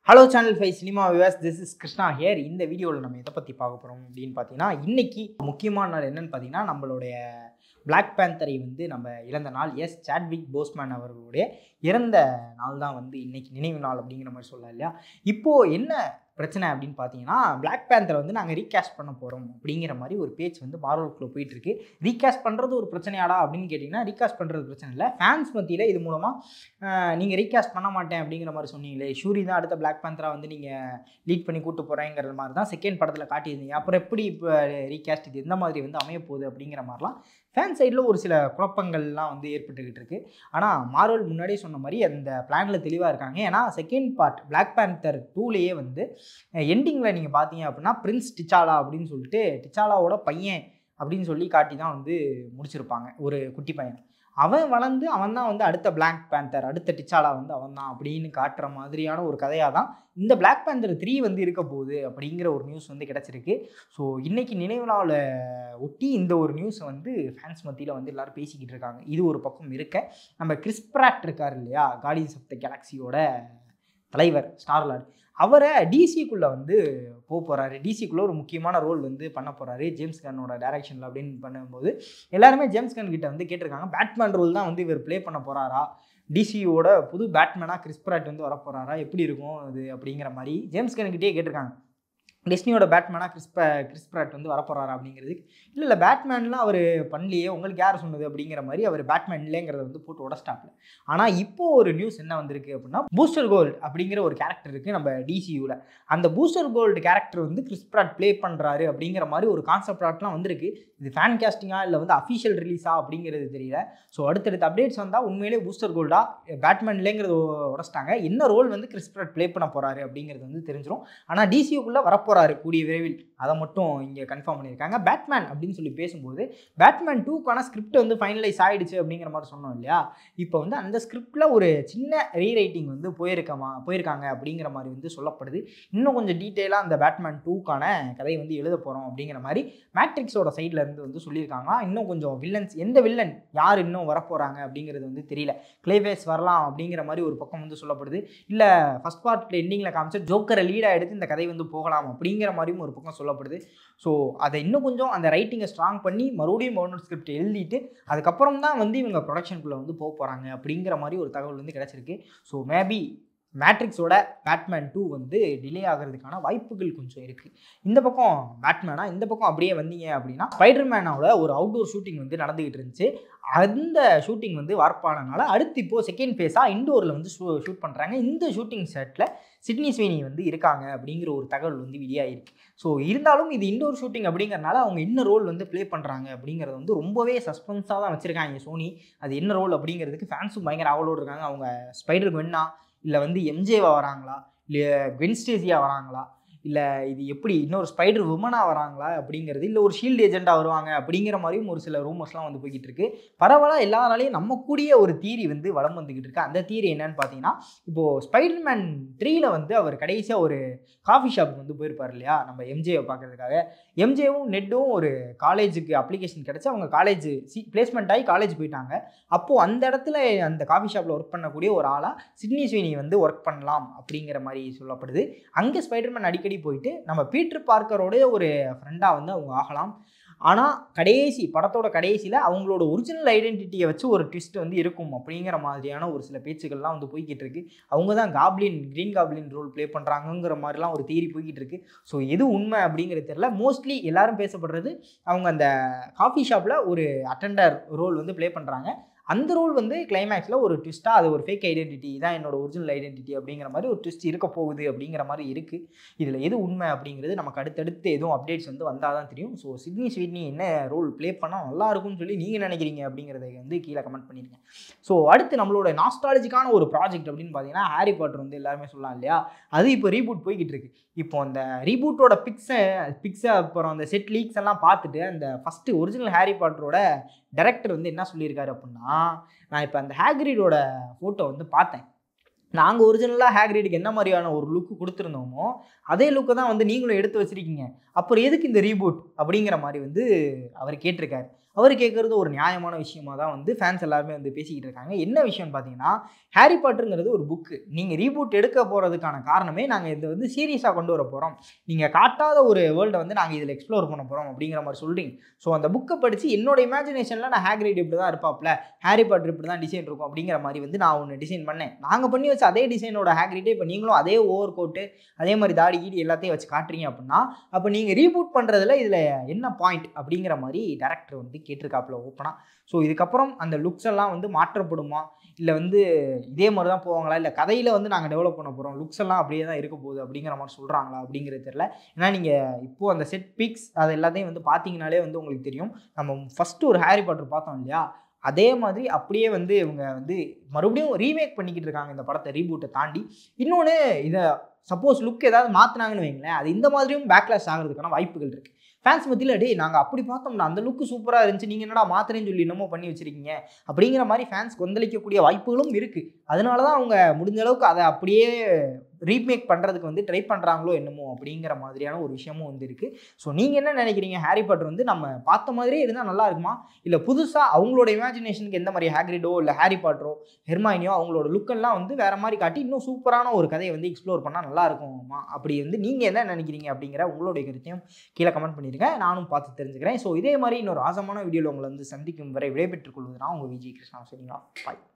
Hello channel 5 cinema viewers, this is Krishna here. இந்த வீடியோவில் நம்ம எதை பற்றி பார்க்க போகிறோம் அப்படின்னு பார்த்தீங்கன்னா, இன்னைக்கு முக்கியமான நாள் என்னன்னு பார்த்தீங்கன்னா, நம்மளுடைய பிளாக் பேந்தரை வந்து நம்ம இழந்த நாள். எஸ், சாட்விக் போஸ்மேன் அவர்களுடைய இறந்த நாள் தான் வந்து இன்னைக்கு நினைவு நாள் அப்படிங்கிற மாதிரி சொல்லலாம் இல்லையா. இப்போது என்ன பிரச்சனை அப்படின்னு பார்த்தீங்கன்னா, பிளாக் பேந்தரை வந்து நாங்கள் ரீகாஸ்ட் பண்ண போகிறோம் அப்படிங்கிற மாதிரி ஒரு பேச்சு வந்து மார்வலுக்குள்ளே போயிட்டுருக்கு. ரீகாஸ்ட் பண்ணுறது ஒரு பிரச்சனையாடா அப்படின்னு கேட்டிங்கன்னா, ரீகாஸ்ட் பண்ணுறது பிரச்சனை இல்லை. ஃபேன்ஸ் மத்தியில் இது மூலமாக நீங்கள் ரீகாஸ்ட் பண்ண மாட்டேன் அப்படிங்கிற மாதிரி சொன்னீங்களே, ஷூரி தான் அடுத்த பிளாக் பேந்தரா வந்து நீங்கள் லீட் பண்ணி கூட்டு போகிறேங்கிற மாதிரி தான் செகண்ட் படத்தில் காட்டியிருந்தீங்க. அப்புறம் எப்படி இப்போ ரீகாஸ்ட் இது எந்த மாதிரி வந்து அமைய போகுது அப்படிங்கிற மாதிரிலாம் ஃபேன் சைடில் ஒரு சில குழப்பங்கள்லாம் வந்து ஏற்பட்டுக்கிட்டு இருக்கு. ஆனால் மார்வல் முன்னாடியே சொன்ன மாதிரி அந்த பிளானில் தெளிவாக இருக்காங்க. ஏன்னா செகண்ட் பார்ட் பிளாக் பேந்தர் 2லேயே வந்து எண்டிங்கில் நீங்கள் பார்த்தீங்க அப்படின்னா பிரின்ஸ் டிச்சாலா அப்படின்னு சொல்லிட்டு டிச்சாலாவோட பையன் அப்படின்னு சொல்லி காட்டி தான் வந்து முடிச்சிருப்பாங்க. ஒரு குட்டி பையன் அவன் வளர்ந்து அவன் தான் வந்து அடுத்த பிளாக் பேந்தர், அடுத்த டிச்சாலா வந்து அவன் தான் அப்படின்னு காட்டுற மாதிரியான ஒரு கதையாக தான் இந்த பிளாக் பேந்தர் 3 வந்து இருக்க போகுது அப்படிங்கிற ஒரு நியூஸ் வந்து கிடச்சிருக்கு. ஸோ இன்றைக்கி நினைவு நாளை ஒட்டி இந்த ஒரு நியூஸை வந்து ஃபேன்ஸ் மத்தியில் வந்து எல்லோரும் பேசிக்கிட்டு இருக்காங்க. இது ஒரு பக்கம் இருக்க, நம்ம கிறிஸ் பிராட் இருக்கார் இல்லையா, கார்டியன்ஸ் ஆஃப் த கேலக்ஸியோட தலைவர் ஸ்டார்லார்ட், அவரை டிசிக்குள்ளே வந்து போகிறாரு. டிசிக்குள்ளே ஒரு முக்கியமான ரோல் வந்து பண்ண போகிறாரு ஜேம்ஸ் கன்னோட டைரக்ஷனில் அப்படின்னு பண்ணும்போது எல்லாருமே ஜேம்ஸ் கன் கிட்ட வந்து கேட்டிருக்காங்க, பேட்மேன் ரோல் தான் வந்து இவர் ப்ளே பண்ண போகிறாரா, டிசியோட புது பேட்மேனாக கிறிஸ் பிராட் வந்து வர போகிறாரா, எப்படி இருக்கும் அது அப்படிங்கிற மாதிரி ஜேம்ஸ் கன்கிட்டே கேட்டிருக்காங்க. டிஸ்னியோட பேட்மேனாக கிறிஸ் பிராட் வந்து வரப்போகிறாரா அப்படிங்கிறதுக்கு, இல்லை பேட்மேன்லாம் அவர் பண்ணலையே, உங்களுக்கு யார் சொன்னது அப்படிங்கிற மாதிரி அவர் பேட்மேன் இல்லைங்கிறத வந்து போட்டு உடஸ்டாப்ல. ஆனால் இப்போது ஒரு நியூஸ் என்ன வந்திருக்கு அப்படின்னா, பூஸ்டர் கோல்டு அப்படிங்கிற ஒரு கேரக்டர் இருக்குது நம்ம டிசியூவில். அந்த பூஸ்டர் கோல்டு கேரக்டர் வந்து கிறிஸ் பிராட் ப்ளே பண்ணுறாரு அப்படிங்கிற மாதிரி ஒரு கான்செப்ட் ஆர்ட்லாம் வந்திருக்கு. இது ஃபேன் கேஸ்டிங்கா இல்லை வந்து அஃபிஷியல் ரிலீஸா அப்படிங்கிறது தெரியல. ஸோ அடுத்தடுத்த அப்டேட்ஸ் வந்தால் உண்மையிலே பூஸ்டர் கோல்டா பேட்மேன் இல்லைங்கிறது உடச்சிட்டாங்க, என்ன ரோல் வந்து கிறிஸ் பிராட் ப்ளே பண்ண போகிறாரு அப்படிங்கிறது வந்து தெரிஞ்சிடும். ஆனால் டிசியூக்குள்ளே வரப்போகிறாரு கூடிய விரைவில், அதை மட்டும் இங்கே கன்ஃபார்ம் பண்ணியிருக்காங்க. பேட்மேன் அப்படின்னு சொல்லி பேசும்போது பேட்மேன் 2க்கான ஸ்கிரிப்ட் வந்து ஃபைனலைஸ் ஆகிடுச்சு அப்படிங்கிற மாதிரி சொன்னோம் இல்லையா. இப்போ வந்து அந்த ஸ்கிரிப்டில் ஒரு சின்ன ரீரைட்டிங் வந்து போயிருக்காங்க அப்படிங்கிற மாதிரி வந்து சொல்லப்படுது. இன்னும் கொஞ்சம் டீட்டெயிலாக அந்த பேட்மேன் 2க்கான கதையை வந்து எழுத போகிறோம் அப்படிங்கிற மாதிரி மேட்ரிக்ஸோட சைடில் இருந்து வந்து சொல்லியிருக்காங்க. இன்னும் கொஞ்சம் வில்லன்ஸ், எந்த வில்லன் யார் இன்னும் வரப்போகிறாங்க அப்படிங்கிறது வந்து தெரியல. கிளேவேஸ் வரலாம் அப்படிங்கிற மாதிரி ஒரு பக்கம் வந்து சொல்லப்படுது. இல்லை ஃபர்ஸ்ட் பார்ட் எண்டிங்கில் காமிச்ச ஜோக்கரை லீடாக எடுத்து இந்த கதை வந்து போகலாம் அப்படிங்கிற மாதிரியும் ஒரு பக்கம் சொல்லப்படுது. ஸோ அதை இன்னும் கொஞ்சம் அந்த ரைட்டிங்கை ஸ்ட்ராங் பண்ணி மறுபடியும் மவுண்ட் ஸ்கிரிப்ட் எழுதிட்டு அதுக்கப்புறம் தான் வந்து இவங்க ப்ரொடக்ஷனுக்குள்ளே வந்து போகிறாங்க அப்படிங்கிற மாதிரி ஒரு தகவல் வந்து கிடச்சிருக்கு. ஸோ மேபி மேட்ரிக்ஸோட பேட்மேன் 2 வந்து டிலே ஆகிறதுக்கான வாய்ப்புகள் கொஞ்சம் இருக்குது. இந்த பக்கம் பேட்மேனா, இந்த பக்கம் அப்படியே வந்தீங்க அப்படின்னா ஸ்பைடர்மேனோட ஒரு அவுட்டோர் ஷூட்டிங் வந்து நடந்துகிட்டு இருந்துச்சு. அந்த ஷூட்டிங் வந்து வார்ப்பானனால அடுத்து இப்போது செகண்ட் ஃபேஸாக இண்டோரில் வந்து ஷூட் பண்ணுறாங்க. இந்த ஷூட்டிங் செட்டில் சிட்னி ஸ்வீனி வந்து இருக்காங்க அப்படிங்கிற ஒரு தகவல் வந்து வெளியாகிருக்கு. ஸோ இருந்தாலும் இது இண்டோர் ஷூட்டிங் அப்படிங்கிறனால அவங்க என்ன ரோல் வந்து ப்ளே பண்ணுறாங்க அப்படிங்கிறது வந்து ரொம்பவே சஸ்பென்ஸாக தான் வச்சுருக்காங்க சோனி. அது என்ன ரோல் அப்படிங்கிறதுக்கு ஃபேன்ஸும் பயங்கர ஆவலோடு இருக்காங்க. அவங்க ஸ்பைடர் குவென்னா, இல்லை வந்து எம்ஜேவா வராங்களா, இல்லை குவென் ஸ்டேசியா வராங்களா, இல்லை இது எப்படி இன்னொரு ஸ்பைடர் உமனாக வராங்களா அப்படிங்கிறது, இல்லை ஒரு ஷீல்டு ஏஜெண்டாக வருவாங்க அப்படிங்கிற மாதிரியும் ஒரு சில ரூமர்ஸ்லாம் வந்து போய்கிட்டு இருக்கு. பரவாயில்ல, எல்லாராலையும் நம்ம கூடிய ஒரு தியரி வந்து வளம் வந்துக்கிட்டு இருக்கு. அந்த தியரி என்னன்னு பார்த்தீங்கன்னா, இப்போது ஸ்பைடர்மேன் 3ல் வந்து அவர் கடைசியாக ஒரு காஃபி ஷாப்புக்கு வந்து போயிருப்பார் இல்லையா, நம்ம எம்ஜேவை பார்க்கறதுக்காக. எம்ஜேவும் நெட்டும் ஒரு காலேஜுக்கு அப்ளிகேஷன் கிடச்சி அவங்க காலேஜ் பிளேஸ்மெண்ட் ஆகி காலேஜ் போயிட்டாங்க. அப்போது அந்த இடத்துல அந்த காஃபி ஷாப்பில் ஒர்க் பண்ணக்கூடிய ஒரு ஆளாக சிட்னி ஸ்வீனி வந்து ஒர்க் பண்ணலாம் அப்படிங்கிற மாதிரி சொல்லப்படுது. அங்கே ஸ்பைடர்மேன் அடிக்கடி போயிட்டு நம்ம பீட்டர் பார்க்கரோட ஒரு ஃப்ரெண்டாக வந்து அவங்க ஆகலாம். ஆனால் படத்தோட கடைசியில் அவங்களோட ஒரிஜினல் ஐடென்டிட்டியை வச்சு ஒரு ட்விஸ்ட் வந்து இருக்கும் அப்படிங்கிற மாதிரியான ஒரு சில பேச்சுக்கள்லாம் வந்து போய்கிட்டு இருக்கு. அவங்க தான் கிரீன் காப்ளின் ரோல் ப்ளே பண்ணுறாங்கங்கிற மாதிரிலாம் ஒரு தியரி போய்கிட்டு இருக்கு. ஸோ எது உண்மை அப்படிங்கிறது தெரியல. மோஸ்ட்லி எல்லாரும் பேசப்படுறது அவங்க அந்த காஃபி ஷாப்பில் ஒரு அட்டெண்டர் ரோல் வந்து ப்ளே பண்ணுறாங்க. அந்த ரோல் வந்து கிளைமேக்ஸில் ஒரு ட்விஸ்ட்டாக அது ஒரு ஃபேக் ஐடென்டிட்டி தான் என்னோட ஒரிஜினல் ஐடென்டிட்டி அப்படிங்கிற மாதிரி ஒரு ட்விஸ்ட் இருக்க போகுது அப்படிங்கிற மாதிரி இருக்குது. இதில் எது உண்மை அப்படிங்கிறது நமக்கு அடுத்தடுத்து எதுவும் அப்டேட்ஸ் வந்து வந்தால் தான் தெரியும். ஸோ சிட்னி ஸ்வீனி என்ன ரோல் ப்ளே பண்ணால் நல்லா இருக்கும்னு சொல்லி நீங்கள் நினைக்கிறீங்க அப்படிங்கிறத வந்து கீழே கமெண்ட் பண்ணிடுங்க. ஸோ அடுத்து நம்மளோட நாஸ்டாலஜிக்கான ஒரு ப்ராஜெக்ட் அப்படின்னு பார்த்தீங்கன்னா ஹாரி பாட்டர் வந்து எல்லாருமே சொல்லலாம் இல்லையா, அது இப்போ ரீபூட் போய்கிட்டு இருக்கு. இப்போ அந்த ரீபூட்டோட பிக்ஸை அப்புறம் அந்த செட் லீக்ஸ் எல்லாம் பார்த்துட்டு அந்த ஃபஸ்ட்டு ஒரிஜினல் ஹாரி பாட்டரோட டைரக்டர் வந்து என்ன சொல்லியிருக்காரு அப்படின்னா, நான் இப்போ அந்த ஹேக்ரிடோட ஃபோட்டோ வந்து பார்த்தேன். நாங்கள் ஒரிஜினலாக ஹேக்ரிடுக்கு என்ன மாதிரியான ஒரு லுக்கு கொடுத்துருந்தோமோ அதே லுக்கை தான் வந்து நீங்களும் எடுத்து வச்சுருக்கீங்க, அப்புறம் எதுக்கு இந்த ரீபூட் அப்படிங்கிற மாதிரி வந்து அவர் கேட்டிருக்காரு. அவர் கேட்குறது ஒரு நியாயமான விஷயமா தான் வந்து ஃபேன்ஸ் எல்லாருமே வந்து பேசிக்கிட்டு இருக்காங்க. என்ன விஷயம்னு பார்த்தீங்கன்னா, ஹாரி பாட்டருங்கிறது ஒரு புக்கு. நீங்கள் ரீபூட் எடுக்க போகிறதுக்கான காரணமே நாங்கள் இதை வந்து சீரியஸாக கொண்டு வர போகிறோம். நீங்கள் காட்டாத ஒரு வேர்ல்டை வந்து நாங்கள் இதில் எக்ஸ்ப்ளோர் பண்ண போகிறோம் அப்படிங்கிற மாதிரி சொல்கிறீங்க. ஸோ அந்த புக்கை படித்து என்னோட இமேஜினேஷனில் நான் ஹேக்ரிட் இப்படி தான் இருப்பாப்ல, ஹாரி பாட்டர் இப்படி தான் டிசைன் இருக்கும் அப்படிங்கிற மாதிரி வந்து நான் ஒன்று டிசைன் பண்ணேன். நாங்கள் பண்ணி வச்ச அதே டிசைனோட ஹேக்ரிட்டே இப்போ நீங்களும் அதே ஓவர் கோட்டு அதே மாதிரி தாடி கீடி எல்லாத்தையும் வச்சு காட்டுறீங்க அப்படின்னா, அப்போ நீங்கள் ரீபூட் பண்ணுறதுல இதில் என்ன பாயிண்ட் அப்படிங்கிற மாதிரி டேரக்டர் வந்து கேட்டிருக்காப்புல ஓப்பனாக. ஸோ இதுக்கப்புறம் அந்த லுக்ஸ் எல்லாம் வந்து மாற்றப்படுமா, இல்லை வந்து இதே மாதிரி தான் போவாங்களா, இல்லை கதையில் வந்து நாங்கள் டெவலப் பண்ண போகிறோம், லுக்ஸ் எல்லாம் அப்படியே தான் இருக்க போகுது அப்படிங்கிற மாதிரி சொல்கிறாங்களா அப்படிங்கிறது தெரியல. ஏன்னா நீங்கள் இப்போது அந்த செட் பிக்ஸ் அது எல்லாத்தையும் வந்து பார்த்தீங்கனாலே வந்து உங்களுக்கு தெரியும். நம்ம ஃபஸ்ட்டு ஒரு ஹாரி பாட்டர் பார்த்தோம் இல்லையா, அதே மாதிரி அப்படியே வந்து இவங்க வந்து மறுபடியும் ரீமேக் பண்ணிக்கிட்டு இருக்காங்க இந்த படத்தை ரீபூட்டை தாண்டி. இன்னொன்று, இதை சப்போஸ் லுக் ஏதாவது மாற்றினாங்கன்னு வைங்களேன், அது இந்த மாதிரியும் பேக்லாஷ் ஆகிறதுக்கான வாய்ப்புகள் இருக்குது. ஃபேன்ஸ் மத்தியில் டே நாங்கள் அப்படி பார்த்தோம்னா அந்த லுக்கு சூப்பராக இருந்துச்சு, நீங்கள் என்னடா மாத்திரேன்னு சொல்லி என்னமோ பண்ணி வச்சுருக்கீங்க அப்படிங்கிற மாதிரி ஃபேன்ஸ் கொந்தளிக்கக்கூடிய வாய்ப்புகளும் இருக்குது. அதனால தான் அவங்க முடிஞ்ச அளவுக்கு அதை அப்படியே ரீமேக் பண்ணுறதுக்கு வந்து ட்ரை பண்ணுறாங்களோ என்னமோ அப்படிங்கிற மாதிரியான ஒரு விஷயமும் வந்து இருக்குது. ஸோ நீங்கள் என்ன நினைக்கிறீங்க? ஹாரி பாட்டர் வந்து நம்ம பார்த்த மாதிரியே இருந்தால் நல்லா இருக்குமா, இல்லை புதுசாக அவங்களோட இமேஜினேஷனுக்கு எந்த மாதிரி ஹேக்ரிடோ இல்லை ஹாரி பாட்டரோ ஹெர்மாயினியோ அவங்களோட லுக்கெல்லாம் வந்து வேறு மாதிரி காட்டி இன்னும் சூப்பரான ஒரு கதையை வந்து எக்ஸ்ப்ளோர் பண்ணால் நல்லா இருக்குமா, அப்படி வந்து நீங்கள் என்ன நினைக்கிறீங்க அப்படிங்கிற உங்களுடைய கருத்தையும் கீழே கமெண்ட் பண்ணியிருக்கேன். நானும் பார்த்து தெரிஞ்சுக்கிறேன். ஸோ இதே மாதிரி இன்னொரு ஆசமான வீடியோவில் உங்களை வந்து சந்திக்கும் வரை விடைபெற்றுக் கொள்வது நான் உங்கள் விஜய் கிருஷ்ணா. சரிங்களா? பாய்.